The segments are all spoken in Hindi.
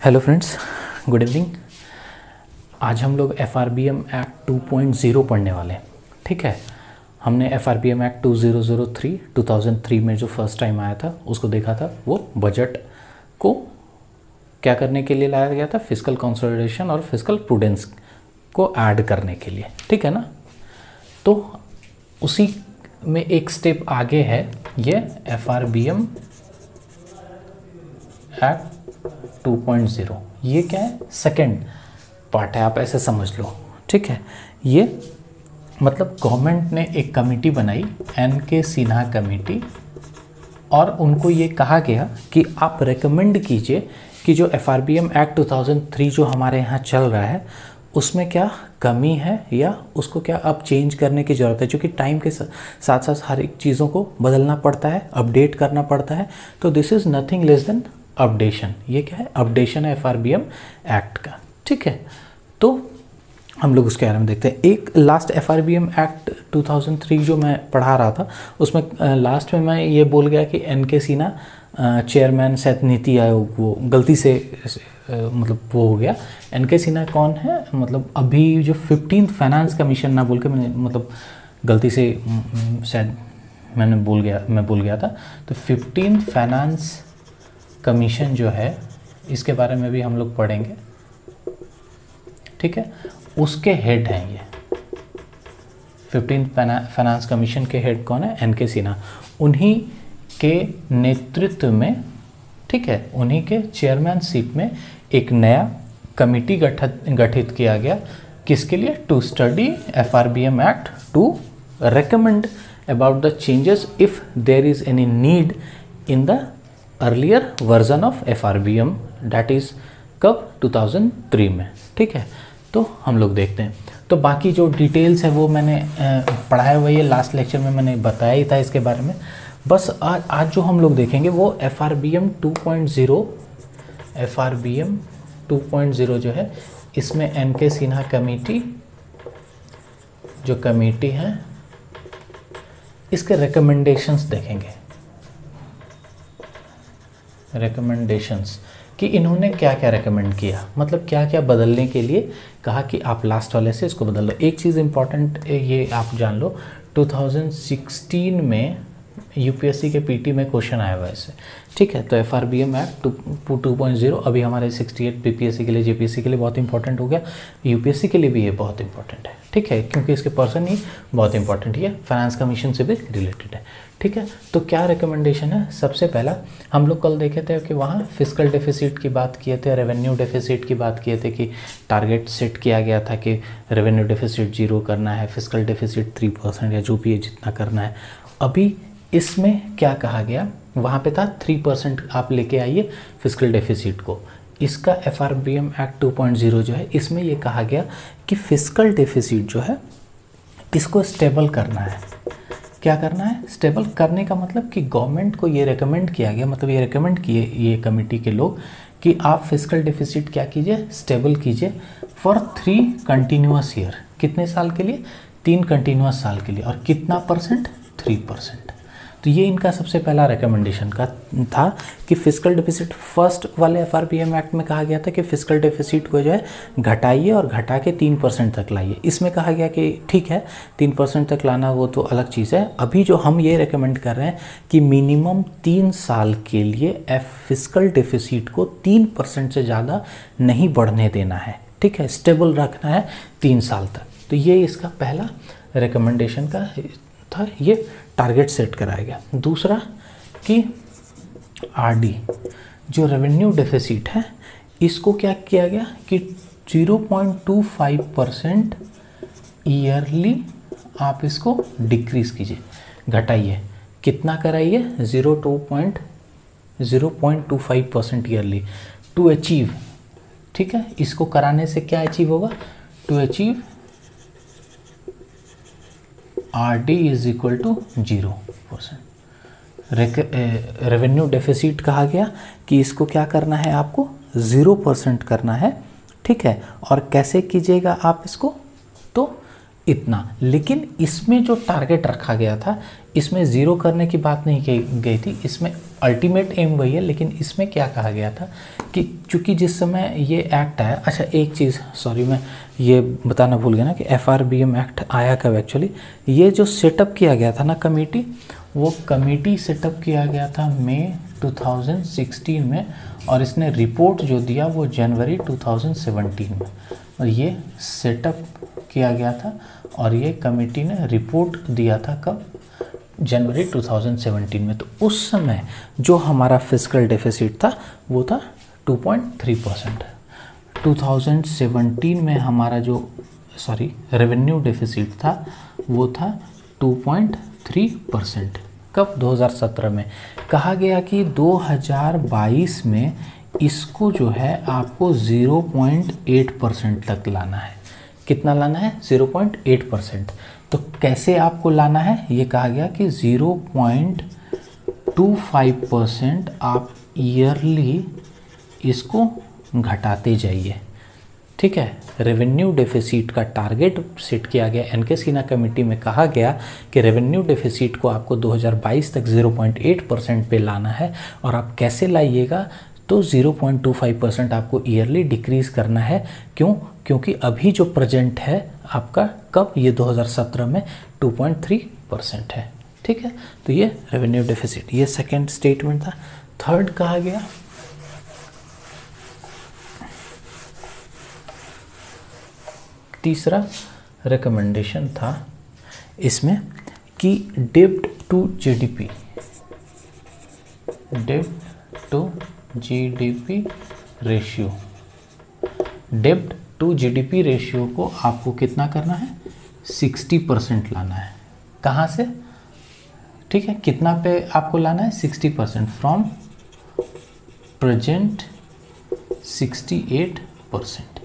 Hello friends, good evening. आज हम लोग FRBM एक्ट 2.0 पढ़ने वाले हैं। ठीक है, हमने FRBM एक्ट 2003 में जो फर्स्ट टाइम आया था उसको देखा था। वो बजट को क्या करने के लिए लाया गया था, फिस्कल कंसोलिडेशन और फिस्कल प्रूडेंस को ऐड करने के लिए। ठीक है ना, तो उसी में एक स्टेप आगे है ये FRBM एक्ट 2.0। ये क्या है, सेकेंड पार्ट है, आप ऐसे समझ लो। ठीक है, ये मतलब गवर्नमेंट ने एक कमेटी बनाई, NK सिन्हा कमेटी, और उनको ये कहा गया कि आप रेकमेंड कीजिए कि जो FRBM एक्ट 2003 जो हमारे यहाँ चल रहा है उसमें क्या कमी है या उसको क्या अब चेंज करने की ज़रूरत है, क्योंकि टाइम के साथ साथ हर एक चीज़ों को बदलना पड़ता है, अपडेट करना पड़ता है। तो this is nothing less than updation. ये क्या है, अपडेशन है FRBM एक्ट का। ठीक है, तो हम लोग उसके बारे में देखते हैं। एक लास्ट FRBM एक्ट 2003 जो मैं पढ़ा रहा था उसमें लास्ट में मैं ये बोल गया कि NK सिन्हा चेयरमैन शायद नीति आयोग, वो गलती से मतलब वो हो गया। NK सिन्हा कौन है, मतलब अभी जो 15th फाइनेंस कमीशन ना बोल के मैंने मतलब गलती से शायद मैं भूल गया था। तो 15th फाइनेंस कमीशन जो है इसके बारे में भी हम लोग पढ़ेंगे। ठीक है, उसके हेड हैं ये 15th फाइनेंस कमीशन के हेड कौन है, NK सिन्हा। उन्हीं के नेतृत्व में, ठीक है, उन्हीं के चेयरमैनशिप में एक नया कमिटी गठित किया गया। किसके लिए, to study FRBM act, to recommend about the changes if there is any need in the earlier version of FRBM, that is कब, 2003 में। ठीक है, तो हम लोग देखते हैं। तो बाकी जो डिटेल्स है वो मैंने पढ़ाया हुआ, ये लास्ट लेक्चर में मैंने बताया ही था इसके बारे में। बस आज जो हम लोग देखेंगे वो FRBM 2.0 जो है, इसमें NK सिन्हा कमेटी जो कमेटी है इसके रिकमेंडेशंस देखेंगे। रिकमेंडेशंस कि इन्होंने क्या क्या रिकमेंड किया, मतलब क्या क्या बदलने के लिए कहा कि आप लास्ट वाले से इसको बदल लो। एक चीज़ इंपॉर्टेंट ये आप जान लो, 2016 में UPSC के PT में क्वेश्चन आया हुआ है इससे। ठीक है, तो FRBM एक्ट 2.0 अभी हमारे 68 BPSC के लिए, JPSC के लिए बहुत इंपॉर्टेंट हो गया, UPSC के लिए भी ये बहुत इंपॉर्टेंट है। ठीक है, क्योंकि इसके पर्सन ही बहुत इंपॉर्टेंट है, फाइनेंस कमीशन से भी रिलेटेड है। ठीक है, तो क्या रिकमेंडेशन है, सबसे पहला हम लोग कल देखे थे कि वहाँ फिस्कल डेफिसिट की बात किए थे, रेवेन्यू डेफिसिट की बात किए थे कि टारगेट सेट किया गया था कि रेवेन्यू डेफिसिट 0 करना है, फिस्कल डेफिसिट 3% या जो भी है जितना करना है। अभी इसमें क्या कहा गया, वहाँ पे था 3% आप लेके आइए फिस्कल डेफिसिट को। इसका FRBM एक्ट 2.0 जो है इसमें ये कहा गया कि फिस्कल डेफिसिट जो है इसको स्टेबल करना है। क्या करना है, स्टेबल करने का मतलब कि गवर्नमेंट को ये रेकमेंड किया गया, मतलब ये रेकमेंड किए ये कमेटी के लोग कि आप फिस्कल डेफिसिट क्या कीजिए, स्टेबल कीजिए फॉर 3 कंटिन्यूअस ईयर। कितने साल के लिए, 3 कंटिन्यूअस साल के लिए। और कितना परसेंट, 3%। तो ये इनका सबसे पहला रिकमेंडेशन का था कि फिस्कल डेफिसिट, फर्स्ट वाले FRBM एक्ट में कहा गया था कि फिस्कल डेफिसिट को जो है घटाइए और घटा के 3% तक लाइए। इसमें कहा गया कि ठीक है 3% तक लाना वो तो अलग चीज़ है। अभी जो हम ये रेकमेंड कर रहे हैं कि मिनिमम 3 साल के लिए फिस्कल डेफिसिट को 3% से ज़्यादा नहीं बढ़ने देना है। ठीक है, स्टेबल रखना है 3 साल तक। तो ये इसका पहला रिकमेंडेशन का था, ये टारगेट सेट कराया गया। दूसरा कि RD जो रेवेन्यू डेफिसिट है इसको क्या किया गया कि 0.25% ईयरली आप इसको डिक्रीज कीजिए, घटाइए। कितना कराइए, 0.25% ईयरली टू अचीव। ठीक है, इसको कराने से क्या अचीव होगा, to achieve RD is equal to 0%। Revenue deficit कहा गया कि इसको क्या करना है, आपको 0% करना है। ठीक है, और कैसे कीजिएगा आप इसको, तो इतना। लेकिन इसमें जो टारगेट रखा गया था इसमें 0 करने की बात नहीं की गई थी, इसमें अल्टीमेट एम वही है, लेकिन इसमें क्या कहा गया था कि चूंकि जिस समय ये एक्ट आया, अच्छा एक चीज़ सॉरी मैं ये बताना भूल गया ना कि FRBM एक्ट आया कब एक्चुअली। ये जो सेटअप किया गया था ना कमेटी, वो कमेटी सेटअप किया गया था मई 2016 में, और इसने रिपोर्ट जो दिया वो जनवरी 2017 में, और ये सेटअप किया गया था और ये कमेटी ने रिपोर्ट दिया था कब, जनवरी 2017 में। तो उस समय जो हमारा फिस्कल डेफिसिट था वो था 2.3%। 2017 में हमारा जो रेवेन्यू डेफिसिट था वो था 2.3%। कब? 2017 में। कहा गया कि 2022 में इसको जो है आपको 0.8% तक लाना है। कितना लाना है? 0.8%। तो कैसे आपको लाना है? ये कहा गया कि 0.25% आप ईयरली इसको घटाते जाइए, ठीक है। रेवेन्यू डेफिसिट का टारगेट सेट किया गया। एनके सिन्हा कमेटी में कहा गया कि रेवेन्यू डेफिसिट को आपको 2022 तक 0.8% पे लाना है, और आप कैसे लाइएगा? तो 0.25% आपको ईयरली डिक्रीज़ करना है। क्यों? क्योंकि अभी जो प्रेजेंट है आपका कब, ये 2017 में 2.3% है, ठीक है। तो ये रेवेन्यू डेफिसिट, ये सेकंड स्टेटमेंट था। थर्ड कहा गया तीसरा रिकमेंडेशन था इसमें कि डेब्ट टू जीडीपी, डेब्ट टू जीडीपी रेशियो, डेब्ट टू जीडीपी रेशियो को आपको कितना करना है? 60% लाना है। कहाँ से? ठीक है, कितना पे आपको लाना है? 60% फ्रॉम प्रेजेंट 68%।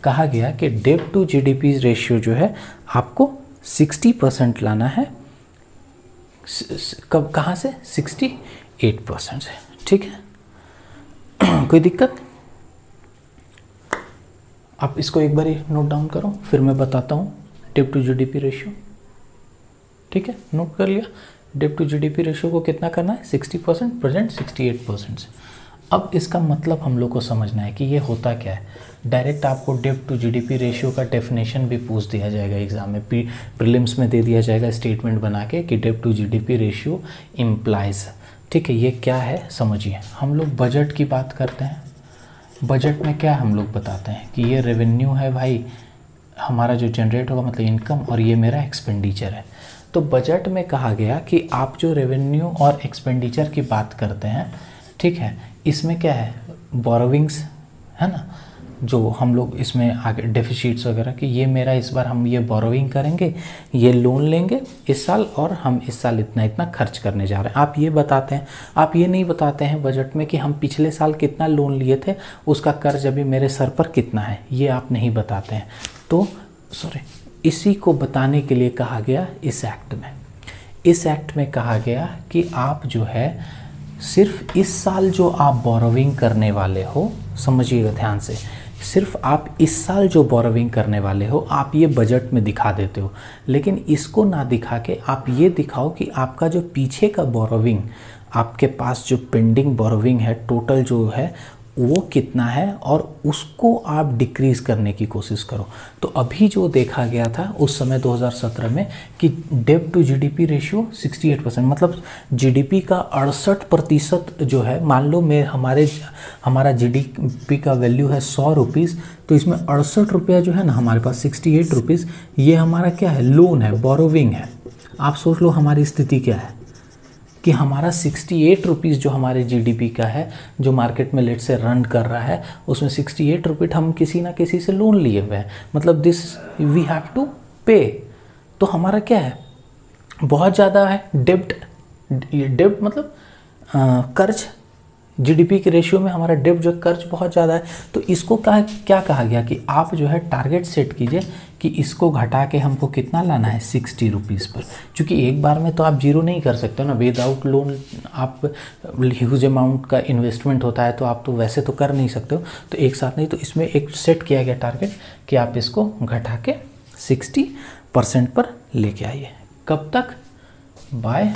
कहा गया कि डेब्ट टू जीडीपी रेशियो जो है आपको 60% लाना है। कब, कहाँ से? 68% से, ठीक है। कोई दिक्कत? आप इसको एक बार नोट डाउन करो, फिर मैं बताता हूँ डेब्ट टू जीडीपी रेशियो, ठीक है। नोट कर लिया? डेब्ट टू जीडीपी रेशियो को कितना करना है? 60%, प्रेजेंट 68% से। अब इसका मतलब हम लोग को समझना है कि ये होता क्या है। डायरेक्ट आपको डेब्ट टू जीडीपी रेशियो का डेफिनेशन भी पूछ दिया जाएगा एग्जाम में, प्रीलिम्स में दे दिया जाएगा स्टेटमेंट बना के कि डेब्ट टू जीडीपी रेशियो इम्प्लाइज, ठीक है। ये क्या है समझिए। हम लोग बजट की बात करते हैं, बजट में क्या हम लोग बताते हैं कि ये रेवेन्यू है भाई हमारा जो जनरेट होगा, मतलब इनकम, और ये मेरा एक्सपेंडिचर है। तो बजट में कहा गया कि आप जो रेवेन्यू और एक्सपेंडिचर की बात करते हैं, ठीक है, इसमें क्या है? बोरोविंग्स है ना, जो हम लोग इसमें आगे डेफिसिट्स वगैरह कि ये मेरा इस बार हम ये बोरोविंग करेंगे, ये लोन लेंगे इस साल, और हम इस साल इतना इतना खर्च करने जा रहे हैं। आप ये बताते हैं, आप ये नहीं बताते हैं बजट में कि हम पिछले साल कितना लोन लिए थे, उसका कर्ज अभी मेरे सर पर कितना है, ये आप नहीं बताते हैं। तो इसी को बताने के लिए कहा गया इस एक्ट में। इस एक्ट में कहा गया कि आप जो है सिर्फ इस साल जो आप बोरोविंग करने वाले हो, समझिएगा ध्यान से, सिर्फ आप इस साल जो बोरोविंग करने वाले हो आप ये बजट में दिखा देते हो, लेकिन इसको ना दिखा के आप ये दिखाओ कि आपका जो पीछे का बोरोविंग, आपके पास जो पेंडिंग बोरोविंग है टोटल जो है वो कितना है, और उसको आप डिक्रीज़ करने की कोशिश करो। तो अभी जो देखा गया था उस समय 2017 में कि डेब्ट टू जीडीपी रेशियो 68%, मतलब जीडीपी का 68% जो है, मान लो मैं हमारा जीडीपी का वैल्यू है 100 रुपीज़, तो इसमें 68 रुपया जो है ना हमारे पास 68 रुपीज़, ये हमारा क्या है? लोन है, बोरोविंग है। आप सोच लो हमारी स्थिति क्या है कि हमारा 68 रुपीज़ जो हमारे जीडीपी का है, जो मार्केट में लेट से रन कर रहा है, उसमें 68 रुपये हम किसी ना किसी से लोन लिए हुए हैं, मतलब दिस वी हैव टू पे। तो हमारा क्या है? बहुत ज़्यादा है डेब्ट मतलब कर्ज, जीडीपी के रेशियो में हमारा डेब्ट जो कर्ज बहुत ज़्यादा है। तो इसको क्या कहा गया कि आप जो है टारगेट सेट कीजिए कि इसको घटा के हमको कितना लाना है? 60 रुपीज़ पर। क्योंकि एक बार में तो आप जीरो नहीं कर सकते हो ना, विदाउट लोन आप ह्यूज अमाउंट का इन्वेस्टमेंट होता है, तो आप तो वैसे तो कर नहीं सकते हो, तो एक साथ नहीं। तो इसमें एक सेट किया गया टारगेट कि आप इसको घटा के 60% पर लेके आइए। कब तक? बाय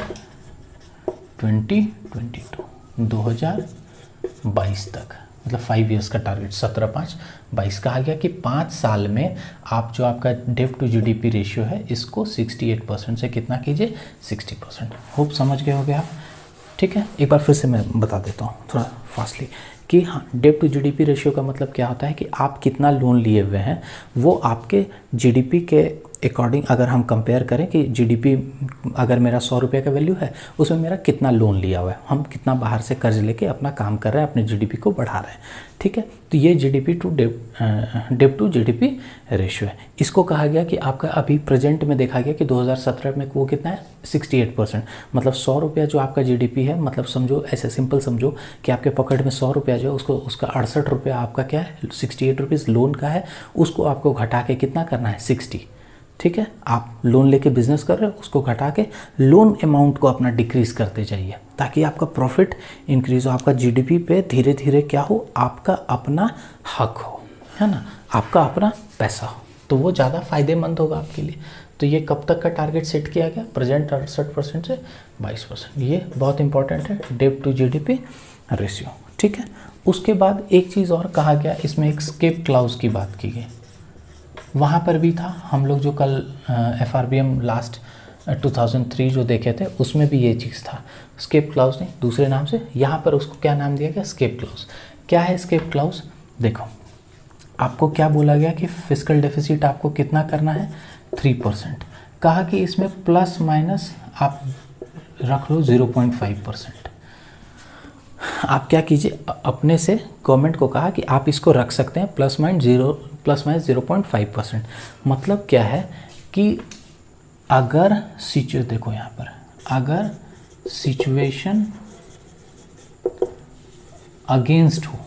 2022। 2022 तक, मतलब 5 ईयर्स का टारगेट 17/5/22। कहा गया कि 5 साल में आप जो आपका डेब्ट टू जीडीपी रेशियो है इसको 68% से कितना कीजिए, 60%। होप समझ गए होगे आप, ठीक है। एक बार फिर से मैं बता देता हूँ थोड़ा फास्टली कि हाँ, डेब्ट टू जीडीपी रेशियो का मतलब क्या होता है कि आप कितना लोन लिए हुए हैं वो आपके जीडीपी के अकॉर्डिंग, अगर हम कंपेयर करें कि जीडीपी अगर मेरा 100 रुपये का वैल्यू है उसमें मेरा कितना लोन लिया हुआ है, हम कितना बाहर से कर्ज लेके अपना काम कर रहे हैं, अपने जीडीपी को बढ़ा रहे हैं, ठीक है। तो ये जीडीपी टू डेब्ट टू जीडीपी रेशियो है। इसको कहा गया कि आपका अभी प्रेजेंट में देखा गया कि 2017 में वो कितना है, 68%। मतलब 100 रुपया जो आपका जीडीपी है, मतलब समझो ऐसे सिंपल समझो कि आपके पॉकेट में 100 रुपया जो है उसको उसका 68 रुपया आपका क्या है, 68 रुपीज़ लोन का है, उसको आपको घटा के कितना करना है, 60, ठीक है। आप लोन लेके बिजनेस कर रहे हो, उसको घटा के लोन अमाउंट को अपना डिक्रीज करते जाइए ताकि आपका प्रॉफिट इंक्रीज हो, आपका जीडीपी पे धीरे धीरे क्या हो, आपका अपना हक हो, है ना, आपका अपना पैसा हो, तो वो ज़्यादा फायदेमंद होगा आपके लिए। तो ये कब तक का टारगेट सेट किया गया, प्रेजेंट 68% से 22%। ये बहुत इंपॉर्टेंट है, डेब्ट टू जीडीपी रेशियो, ठीक है। उसके बाद एक चीज़ और कहा गया, इसमें एक स्केप क्लाउज की बात की गई। वहाँ पर भी था, हम लोग जो कल FRBM लास्ट 2003 जो देखे थे उसमें भी ये चीज़ था, स्केप क्लाउज नहीं दूसरे नाम से, यहाँ पर उसको क्या नाम दिया गया, स्केप क्लाउज। क्या है स्केप क्लाउज, देखो आपको क्या बोला गया कि फिस्कल डेफिसिट आपको कितना करना है, 3%। कहा कि इसमें प्लस माइनस आप रख लो 0.5%। आप क्या कीजिए, अपने से गवर्नमेंट को कहा कि आप इसको रख सकते हैं प्लस माइनस 0.5%। मतलब क्या है कि अगर देखो यहाँ पर, अगर सिचुएशन अगेंस्ट हो,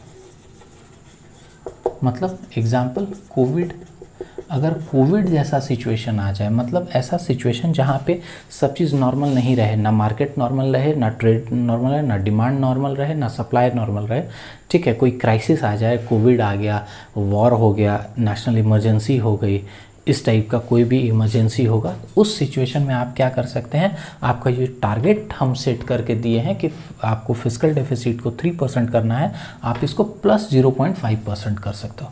मतलब एग्जाम्पल कोविड, अगर कोविड जैसा सिचुएशन आ जाए, मतलब ऐसा सिचुएशन जहाँ पे सब चीज़ नॉर्मल नहीं रहे, ना मार्केट नॉर्मल रहे, ना ट्रेड नॉर्मल रहे, ना डिमांड नॉर्मल रहे, ना सप्लाई नॉर्मल रहे, ठीक है, कोई क्राइसिस आ जाए, कोविड आ गया, वॉर हो गया, नेशनल इमरजेंसी हो गई, इस टाइप का कोई भी इमरजेंसी होगा, उस सिचुएशन में आप क्या कर सकते हैं, आपका ये टारगेट हम सेट करके दिए हैं कि आपको फिस्कल डेफिसिट को 3% करना है, आप इसको प्लस 0.5% कर सकते हो।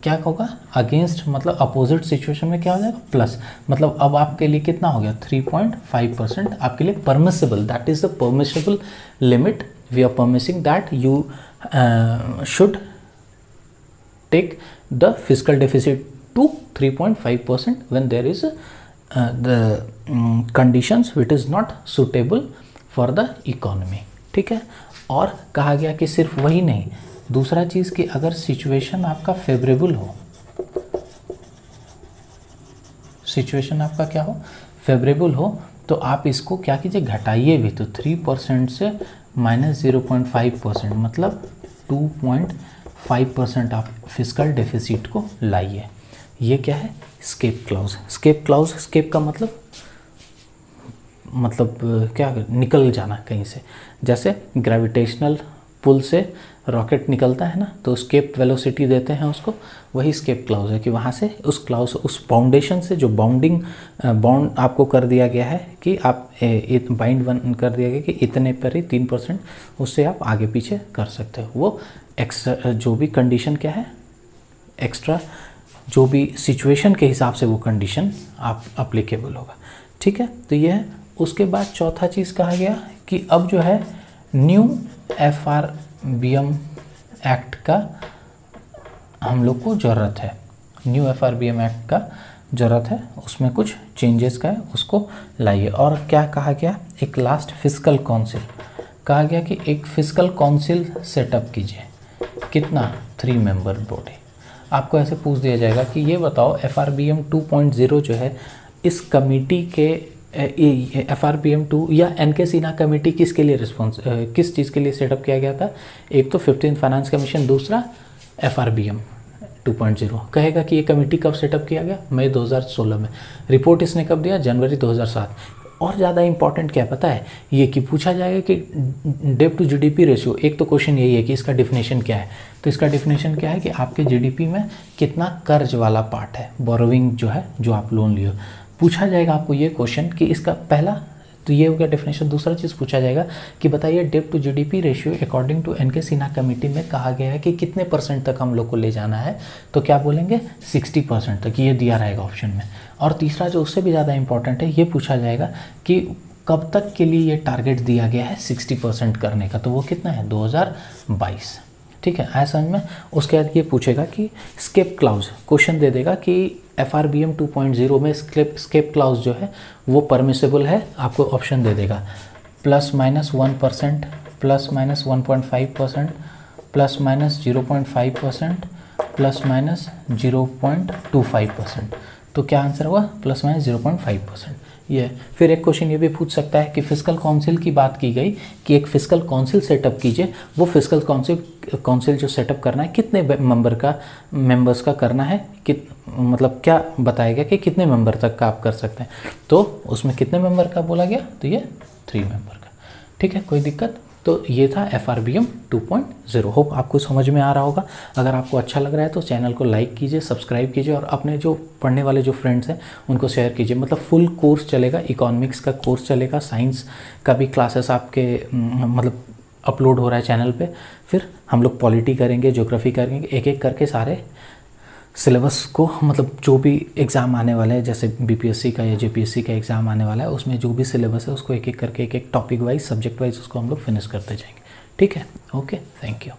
क्या होगा, अगेंस्ट मतलब अपोजिट सिचुएशन में क्या हो जाएगा, प्लस, मतलब अब आपके लिए कितना हो गया, 3.5% आपके लिए permissible, that is the permissible limit, we are permissing that you should take the fiscal deficit to 3.5% when there is the conditions which is not suitable for the economy, ठीक है। और कहा गया कि सिर्फ वही नहीं, दूसरा चीज़ कि अगर सिचुएशन आपका फेवरेबल हो, सिचुएशन आपका क्या हो, फेवरेबल हो, तो आप इसको क्या कीजिए, घटाइए भी, तो 3% से माइनस 0.5%, मतलब 2.5% आप फिस्कल डेफिसिट को लाइए। ये क्या है, escape clause. Escape clause, escape का मतलब क्या, निकल जाना कहीं से, जैसे ग्रेविटेशनल पुल से रॉकेट निकलता है ना, तो स्केप वेलोसिटी देते हैं उसको, वही स्केप क्लाउज है कि वहाँ से उस क्लाउज, उस बाउंडेशन से जो बाउंड आपको कर दिया गया है कि आप बाइंड कर दिया गया कि इतने पर ही 3%, उससे आप आगे पीछे कर सकते हो। वो एक्स्ट्रा जो भी कंडीशन क्या है, एक्स्ट्रा जो भी सिचुएशन के हिसाब से वो कंडीशन आप अप्लीकेबल होगा, ठीक है। तो ये है। उसके बाद चौथा चीज़ कहा गया कि अब जो है न्यू FRBM एक्ट का हम लोग को ज़रूरत है, न्यू FRBM एक्ट का ज़रूरत है, उसमें कुछ चेंजेस का है, उसको लाइए। और क्या कहा गया, एक लास्ट फिस्कल काउंसिल कहा गया कि एक फिस्कल काउंसिल सेटअप कीजिए, कितना, 3 मेंबर बॉडी। आपको ऐसे पूछ दिया जाएगा कि ये बताओ FRBM 2.0 जो है, इस कमेटी के FRBM 2 या NK सिन्हा कमेटी किसके लिए किस चीज़ के लिए सेटअप किया गया था, एक तो 15th फाइनेंस कमीशन, दूसरा FRBM 2.0। कहेगा कि ये कमेटी कब सेटअप किया गया, मई 2016 में, रिपोर्ट इसने कब दिया, जनवरी 2007। और ज़्यादा इंपॉर्टेंट क्या पता है, ये कि पूछा जाएगा कि डेब्ट टू जीडीपी रेशियो, एक तो क्वेश्चन यही है कि इसका डिफिनेशन क्या है, तो इसका डिफिनेशन क्या है कि आपके जीडीपी में कितना कर्ज वाला पार्ट है, बोरोविंग जो है, जो आप लोन लिए। पूछा जाएगा आपको ये क्वेश्चन कि इसका पहला तो ये हो गया डेफिनेशन। दूसरा चीज़ पूछा जाएगा कि बताइए डेब्ट to GDP ratio according to N K Sinha committee में कहा गया है कि कितने % तक हम लोग को ले जाना है, तो क्या बोलेंगे 60% तक, ये दिया रहेगा ऑप्शन में। और तीसरा जो उससे भी ज़्यादा इंपॉर्टेंट है, ये पूछा जाएगा कि कब तक के लिए ये टारगेट दिया गया है 60% करने का, तो वो कितना है 2022। ठीक है, आया समझ में। उसके बाद ये पूछेगा कि स्केप क्लाउज, क्वेश्चन दे देगा कि FRBM 2.0 में स्केप क्लाउज जो है वो परमिसेबल है, आपको ऑप्शन दे देगा ±1%, ±1.5%, ±0.5%, ±0.25%। तो क्या आंसर हुआ ±0.5%। ये फिर एक क्वेश्चन ये भी पूछ सकता है कि फिस्कल काउंसिल की बात की गई कि एक फिस्कल काउंसिल सेटअप कीजिए, वो फिस्कल काउंसिल जो सेटअप करना है कितने मेंबर्स का करना है, मतलब क्या बताएगा कि कितने मेंबर तक का आप कर सकते हैं, तो उसमें कितने मेंबर का बोला गया, तो ये 3 मेंबर का। ठीक है, कोई दिक्कत। तो ये था FRBM 2.0। होप आपको समझ में आ रहा होगा। अगर आपको अच्छा लग रहा है तो चैनल को लाइक कीजिए, सब्सक्राइब कीजिए और अपने जो पढ़ने वाले जो फ्रेंड्स हैं उनको शेयर कीजिए। मतलब फुल कोर्स चलेगा, इकोनॉमिक्स का कोर्स चलेगा, साइंस का भी क्लासेस आपके मतलब अपलोड हो रहा है चैनल पे। फिर हम लोग पॉलिटी करेंगे, ज्योग्राफी करेंगे, एक एक करके सारे सिलेबस को, मतलब जो भी एग्ज़ाम आने वाले हैं, जैसे BPSC का या JPSC का एग्ज़ाम आने वाला है, उसमें जो भी सिलेबस है उसको एक एक करके, एक एक टॉपिक वाइज, सब्जेक्ट वाइज उसको हम लोग फिनिश करते जाएंगे। ठीक है, ओके, थैंक यू।